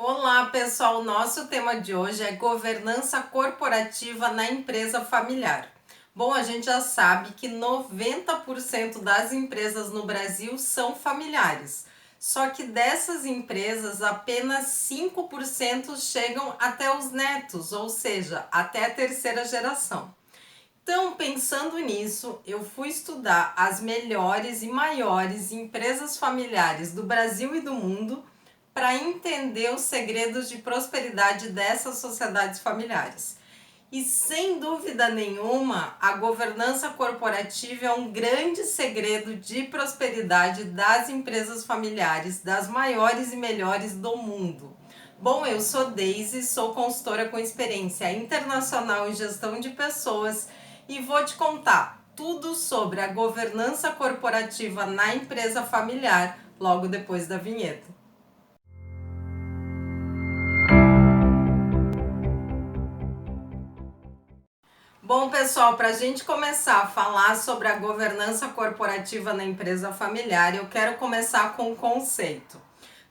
Olá, pessoal! Nosso tema de hoje é governança corporativa na empresa familiar. Bom, a gente já sabe que 90% das empresas no Brasil são familiares. Só que dessas empresas, apenas 5% chegam até os netos, ou seja, até a terceira geração. Então, pensando nisso, eu fui estudar as melhores e maiores empresas familiares do Brasil e do mundo para entender os segredos de prosperidade dessas sociedades familiares. E sem dúvida nenhuma, a governança corporativa é um grande segredo de prosperidade das empresas familiares, das maiores e melhores do mundo. Bom, eu sou Daisy, sou consultora com experiência internacional em gestão de pessoas e vou te contar tudo sobre a governança corporativa na empresa familiar logo depois da vinheta. Bom, pessoal, para a gente começar a falar sobre a governança corporativa na empresa familiar, eu quero começar com um conceito.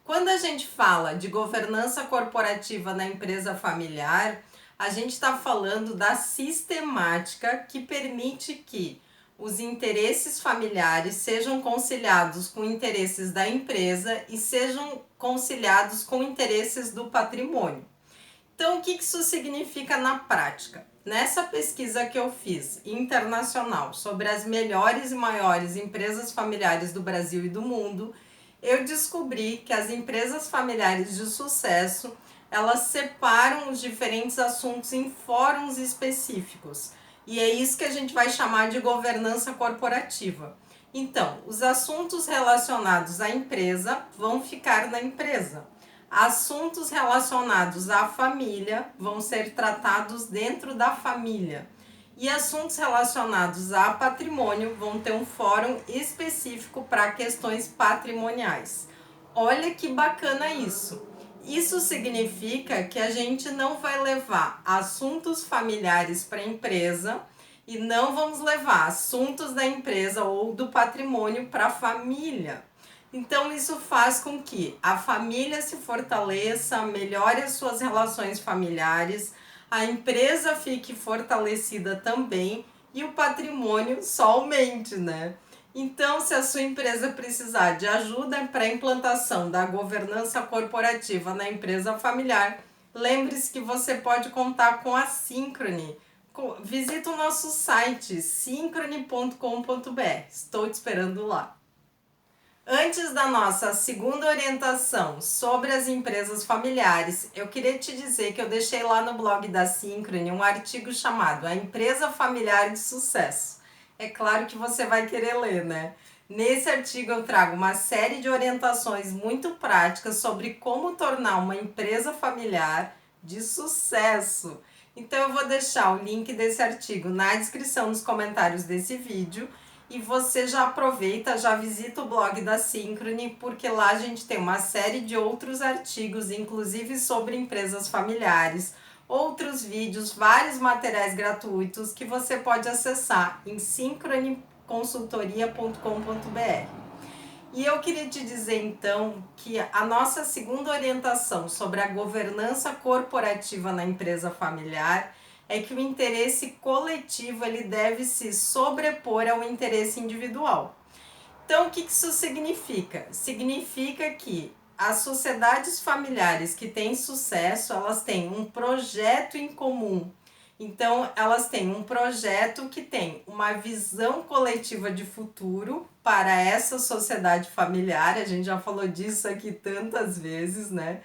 Quando a gente fala de governança corporativa na empresa familiar, a gente está falando da sistemática que permite que os interesses familiares sejam conciliados com interesses da empresa e sejam conciliados com interesses do patrimônio. Então, o que isso significa na prática? Nessa pesquisa que eu fiz internacional sobre as melhores e maiores empresas familiares do Brasil e do mundo, eu descobri que as empresas familiares de sucesso, elas separam os diferentes assuntos em fóruns específicos. E é isso que a gente vai chamar de governança corporativa. Então, os assuntos relacionados à empresa vão ficar na empresa. Assuntos relacionados à família vão ser tratados dentro da família. E assuntos relacionados a patrimônio vão ter um fórum específico para questões patrimoniais. Olha que bacana isso! Isso significa que a gente não vai levar assuntos familiares para a empresa e não vamos levar assuntos da empresa ou do patrimônio para a família. Então, isso faz com que a família se fortaleça, melhore as suas relações familiares, a empresa fique fortalecida também e o patrimônio só aumente, né? Então, se a sua empresa precisar de ajuda para a implantação da governança corporativa na empresa familiar, lembre-se que você pode contar com a Synchrony. Visita o nosso site synchrony.com.br. Estou te esperando lá. Antes da nossa segunda orientação sobre as empresas familiares, eu queria te dizer que eu deixei lá no blog da Synchrony um artigo chamado A Empresa Familiar de Sucesso. É claro que você vai querer ler, né? Nesse artigo eu trago uma série de orientações muito práticas sobre como tornar uma empresa familiar de sucesso. Então eu vou deixar o link desse artigo na descrição nos comentários desse vídeo. E você já aproveita, já visita o blog da Synchrony, porque lá a gente tem uma série de outros artigos, inclusive sobre empresas familiares, outros vídeos, vários materiais gratuitos que você pode acessar em synchronyconsultoria.com.br. E eu queria te dizer então que a nossa segunda orientação sobre a governança corporativa na empresa familiar é que o interesse coletivo ele deve se sobrepor ao interesse individual. Então, o que isso significa? Significa que as sociedades familiares que têm sucesso, elas têm um projeto em comum. Então, elas têm um projeto que tem uma visão coletiva de futuro para essa sociedade familiar. A gente já falou disso aqui tantas vezes, né?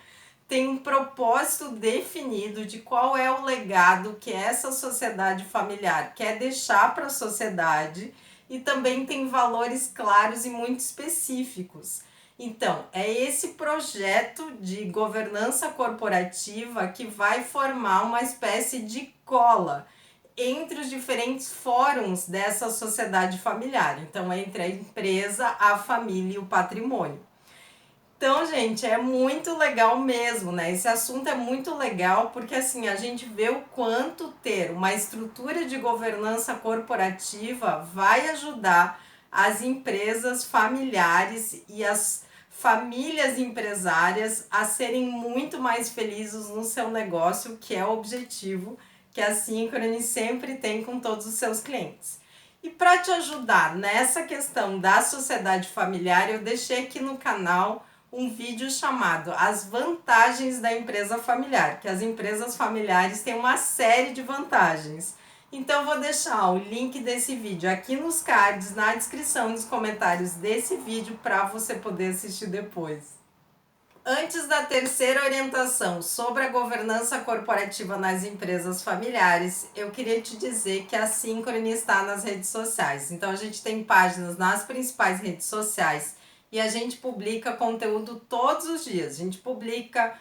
Tem um propósito definido de qual é o legado que essa sociedade familiar quer deixar para a sociedade e também tem valores claros e muito específicos. Então, é esse projeto de governança corporativa que vai formar uma espécie de cola entre os diferentes fóruns dessa sociedade familiar. Então, entre a empresa, a família e o patrimônio. Então, gente, é muito legal mesmo, né? Esse assunto é muito legal porque, assim, a gente vê o quanto ter uma estrutura de governança corporativa vai ajudar as empresas familiares e as famílias empresárias a serem muito mais felizes no seu negócio, que é o objetivo que a Synchrony sempre tem com todos os seus clientes. E para te ajudar nessa questão da sociedade familiar, eu deixei aqui no canal um vídeo chamado As Vantagens da Empresa Familiar, que as empresas familiares têm uma série de vantagens. Então eu vou deixar o link desse vídeo aqui nos cards, na descrição, nos comentários desse vídeo, para você poder assistir depois. Antes da terceira orientação sobre a governança corporativa nas empresas familiares, eu queria te dizer que a Synchrony está nas redes sociais. Então a gente tem páginas nas principais redes sociais e a gente publica conteúdo todos os dias. A gente publica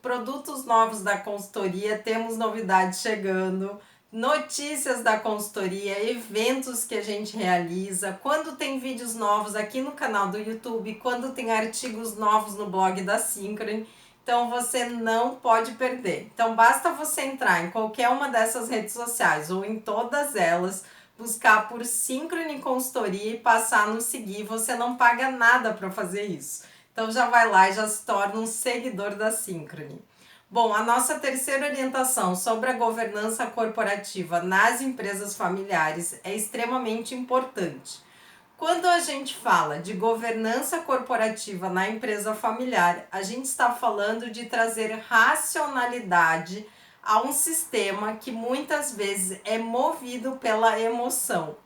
produtos novos da consultoria, temos novidades chegando, notícias da consultoria, eventos que a gente realiza, quando tem vídeos novos aqui no canal do YouTube, quando tem artigos novos no blog da Synchrony. Então você não pode perder. Então basta você entrar em qualquer uma dessas redes sociais ou em todas elas, buscar por Synchrony Consultoria e passar no seguir. Você não paga nada para fazer isso. Então já vai lá e já se torna um seguidor da Synchrony. Bom, a nossa terceira orientação sobre a governança corporativa nas empresas familiares é extremamente importante. Quando a gente fala de governança corporativa na empresa familiar, a gente está falando de trazer racionalidade a um sistema que muitas vezes é movido pela emoção.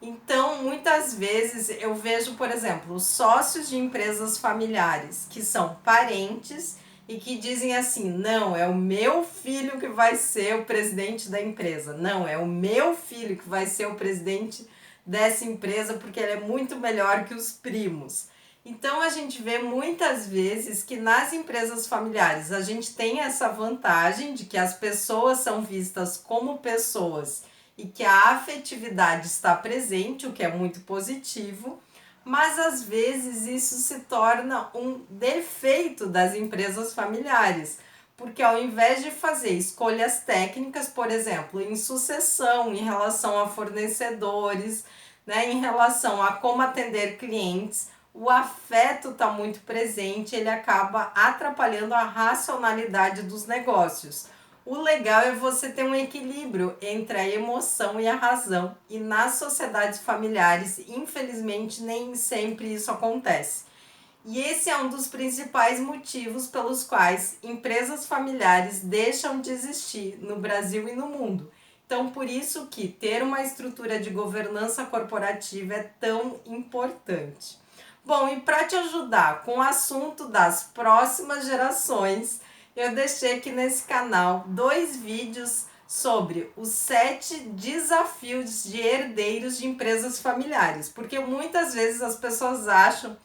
Então, muitas vezes eu vejo, por exemplo, sócios de empresas familiares que são parentes e que dizem assim: não, é o meu filho que vai ser o presidente da empresa, não, é o meu filho que vai ser o presidente dessa empresa porque ele é muito melhor que os primos. Então a gente vê muitas vezes que nas empresas familiares a gente tem essa vantagem de que as pessoas são vistas como pessoas e que a afetividade está presente, o que é muito positivo. Mas às vezes isso se torna um defeito das empresas familiares, porque ao invés de fazer escolhas técnicas, por exemplo, em sucessão, em relação a fornecedores, né, em relação a como atender clientes, o afeto está muito presente, ele acaba atrapalhando a racionalidade dos negócios. O legal é você ter um equilíbrio entre a emoção e a razão, e nas sociedades familiares, infelizmente, nem sempre isso acontece. E esse é um dos principais motivos pelos quais empresas familiares deixam de existir no Brasil e no mundo. Então, por isso que ter uma estrutura de governança corporativa é tão importante. Bom, e para te ajudar com o assunto das próximas gerações, eu deixei aqui nesse canal 2 vídeos sobre os 7 desafios de herdeiros de empresas familiares, porque muitas vezes as pessoas acham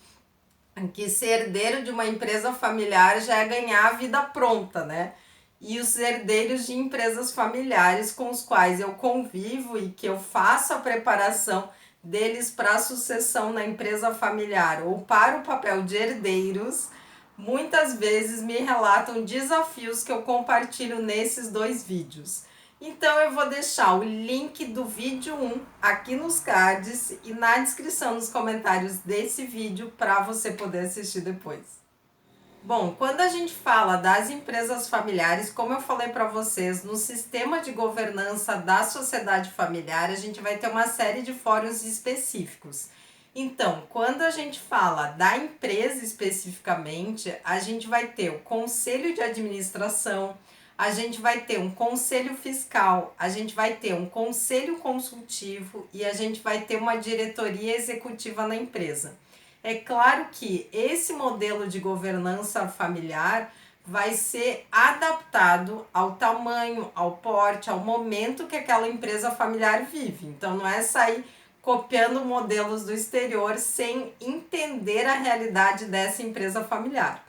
que ser herdeiro de uma empresa familiar já é ganhar a vida pronta, né? E os herdeiros de empresas familiares com os quais eu convivo e que eu faço a preparação deles para a sucessão na empresa familiar ou para o papel de herdeiros, muitas vezes me relatam desafios que eu compartilho nesses 2 vídeos. Então eu vou deixar o link do vídeo 1 aqui nos cards e na descrição nos comentários desse vídeo para você poder assistir depois. Bom, quando a gente fala das empresas familiares, como eu falei para vocês, no sistema de governança da sociedade familiar, a gente vai ter uma série de fóruns específicos. Então, quando a gente fala da empresa especificamente, a gente vai ter o conselho de administração, a gente vai ter um conselho fiscal, a gente vai ter um conselho consultivo e a gente vai ter uma diretoria executiva na empresa. É claro que esse modelo de governança familiar vai ser adaptado ao tamanho, ao porte, ao momento que aquela empresa familiar vive. Então não é sair copiando modelos do exterior sem entender a realidade dessa empresa familiar.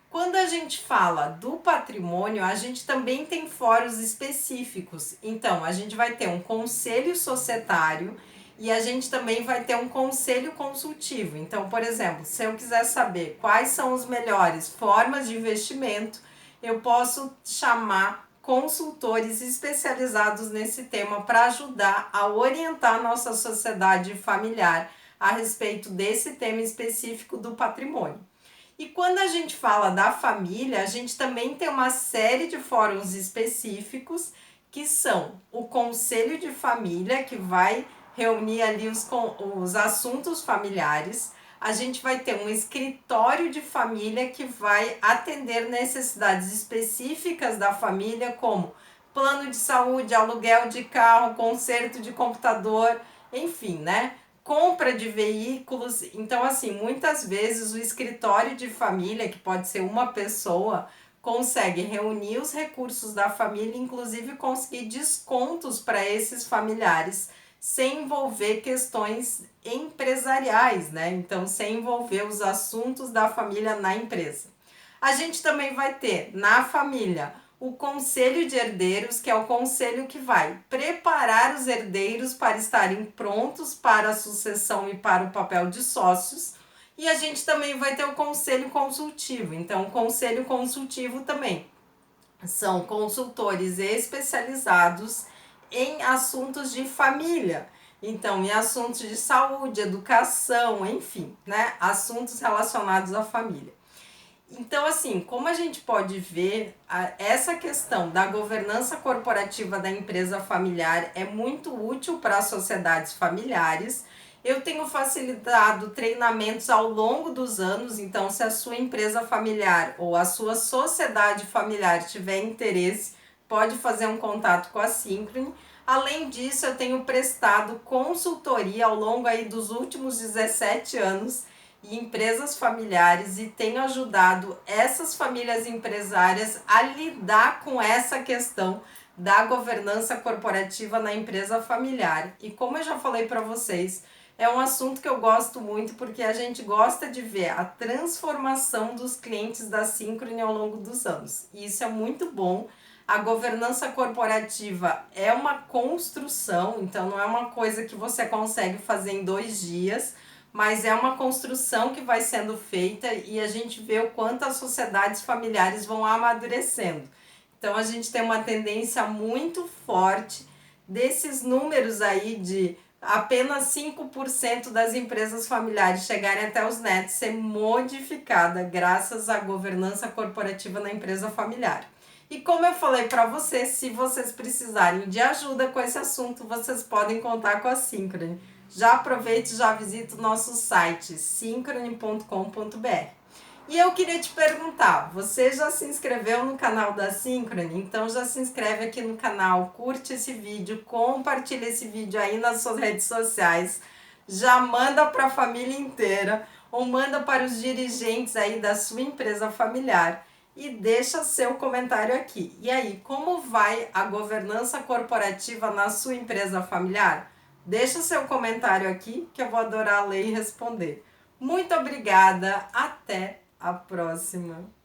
Quando a gente fala do patrimônio, a gente também tem fóruns específicos. Então, a gente vai ter um conselho societário e a gente também vai ter um conselho consultivo. Então, por exemplo, se eu quiser saber quais são as melhores formas de investimento, eu posso chamar consultores especializados nesse tema para ajudar a orientar a nossa sociedade familiar a respeito desse tema específico do patrimônio. E quando a gente fala da família, a gente também tem uma série de fóruns específicos que são o Conselho de Família, que vai reunir ali os assuntos familiares. A gente vai ter um escritório de família que vai atender necessidades específicas da família, como plano de saúde, aluguel de carro, conserto de computador, enfim, né? Compra de veículos. Então, assim, muitas vezes o escritório de família, que pode ser uma pessoa, consegue reunir os recursos da família, inclusive conseguir descontos para esses familiares, sem envolver questões empresariais, né? Então, sem envolver os assuntos da família na empresa. A gente também vai ter na família o Conselho de Herdeiros, que é o conselho que vai preparar os herdeiros para estarem prontos para a sucessão e para o papel de sócios. E a gente também vai ter o Conselho Consultivo. Então, o Conselho Consultivo também são consultores especializados em assuntos de família. Então, em assuntos de saúde, educação, enfim, né? Assuntos relacionados à família. Então, assim, como a gente pode ver, essa questão da governança corporativa da empresa familiar é muito útil para as sociedades familiares. Eu tenho facilitado treinamentos ao longo dos anos, então se a sua empresa familiar ou a sua sociedade familiar tiver interesse, pode fazer um contato com a Synchrony. Além disso, eu tenho prestado consultoria ao longo aí dos últimos 17 anos e empresas familiares e tenho ajudado essas famílias empresárias a lidar com essa questão da governança corporativa na empresa familiar. E como eu já falei para vocês, é um assunto que eu gosto muito porque a gente gosta de ver a transformação dos clientes da Synchrony ao longo dos anos. E isso é muito bom. A governança corporativa é uma construção, então não é uma coisa que você consegue fazer em 2 dias, mas é uma construção que vai sendo feita e a gente vê o quanto as sociedades familiares vão amadurecendo. Então a gente tem uma tendência muito forte desses números aí de apenas 5% das empresas familiares chegarem até os netos ser modificada graças à governança corporativa na empresa familiar. E como eu falei para vocês, se vocês precisarem de ajuda com esse assunto, vocês podem contar com a Synchrony. Já aproveite e já visita o nosso site synchrony.com.br. E eu queria te perguntar, você já se inscreveu no canal da Synchrony? Então já se inscreve aqui no canal, curte esse vídeo, compartilha esse vídeo aí nas suas redes sociais, já manda para a família inteira ou manda para os dirigentes aí da sua empresa familiar e deixa seu comentário aqui. E aí, como vai a governança corporativa na sua empresa familiar? Deixa seu comentário aqui que eu vou adorar ler e responder. Muito obrigada, até a próxima!